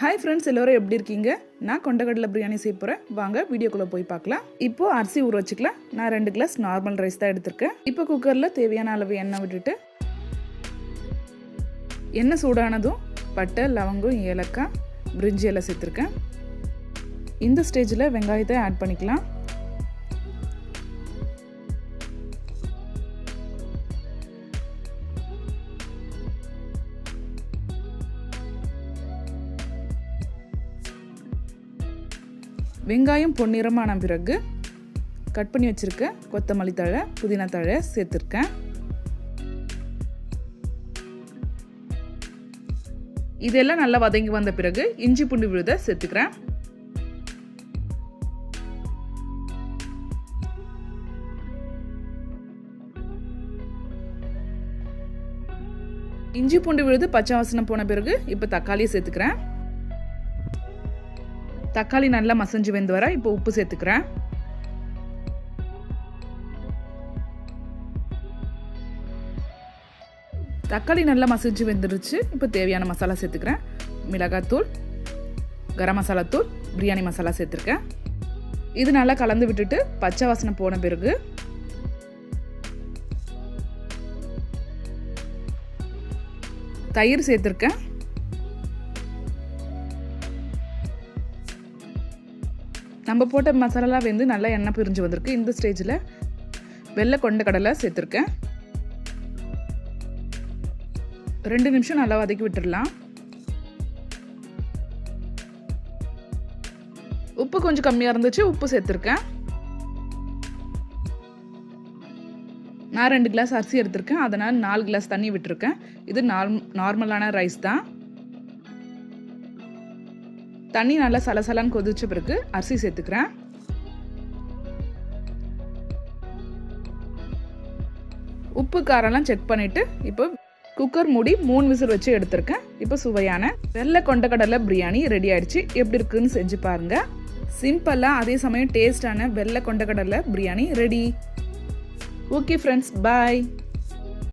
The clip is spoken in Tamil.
ஹாய் ஃப்ரெண்ட்ஸ், எல்லோரும் எப்படி இருக்கீங்க? நான் கொண்டக்கடலை பிரியாணி செய்ய போகிறேன். வாங்க வீடியோக்குள்ளே போய் பார்க்கலாம். இப்போது அரிசி ஊற வச்சுக்கலாம். நான் 2 கிளாஸ் நார்மல் ரைஸ் தான் எடுத்திருக்கேன். இப்போ குக்கரில் தேவையான அளவு எண்ணெய் விட்டுட்டு எண்ணெய் சூடானதும் பட்டை, லவங்கம், ஏலக்காய், பிரிஞ்சி எல்லாம் சேர்த்துருக்கேன். இந்த ஸ்டேஜில் வெங்காயத்தை ஆட் பண்ணிக்கலாம். வெங்காயம் பொன்னிறமான பிறகு கட் பண்ணி வச்சுருக்க கொத்தமல்லி தழை, புதினா தழை சேர்த்துருக்கேன். இதெல்லாம் நல்லா வதங்கி வந்த பிறகு இஞ்சி பூண்டு விழுதை சேர்த்துக்கிறேன். இஞ்சி பூண்டு விழுது பச்சை வாசனை போன பிறகு இப்போ தக்காளியை சேர்த்துக்கிறேன். தக்காளி நல்லா மசஞ்சு வெந்து வர இப்போ உப்பு சேர்த்துக்கிறேன். தக்காளி நல்லா மசிஞ்சு வெந்துருச்சு. இப்போ தேவையான மசாலா சேர்த்துக்கிறேன். மிளகாத்தூள், கரம் மசாலா தூள், பிரியாணி மசாலா சேர்த்துருக்கேன். இது நல்லா கலந்து விட்டுட்டு பச்சை வாசனை போன பிறகு தயிர் சேர்த்துருக்கேன். நம்ம போட்ட மசாலாலாம் வெந்து நல்லா எண்ணெய் பிரிஞ்சு வந்திருக்கு. இந்த ஸ்டேஜில் வெள்ளை கொண்டக்கடலை சேர்த்துருக்கேன். 2 நிமிஷம் நல்லா வதக்கி விட்டுடலாம். உப்பு கொஞ்சம் கம்மியாக இருந்துச்சு, உப்பு சேர்த்துருக்கேன். நான் 2 கிளாஸ் அரிசி எடுத்திருக்கேன், அதனால் 4 கிளாஸ் தண்ணி விட்டுருக்கேன். இது நார்மலான ரைஸ் தான். தண்ணி நல்லா சலசலான்னு கொதிச்ச பிறகு அரிசி சேர்த்துக்கிறேன். உப்பு காரெல்லாம் செக் பண்ணிவிட்டு இப்போ குக்கர் மூடி 3 விசில் வச்சு எடுத்திருக்கேன். இப்போ சுவையான வெள்ளை கொண்டக்கடலை பிரியாணி ரெடி ஆயிடுச்சு. எப்படி இருக்குன்னு செஞ்சு பாருங்கள். சிம்பிளாக அதே சமயம் டேஸ்டான வெள்ளை கொண்டக்கடலை பிரியாணி ரெடி. ஓகே ஃப்ரெண்ட்ஸ், பாய்.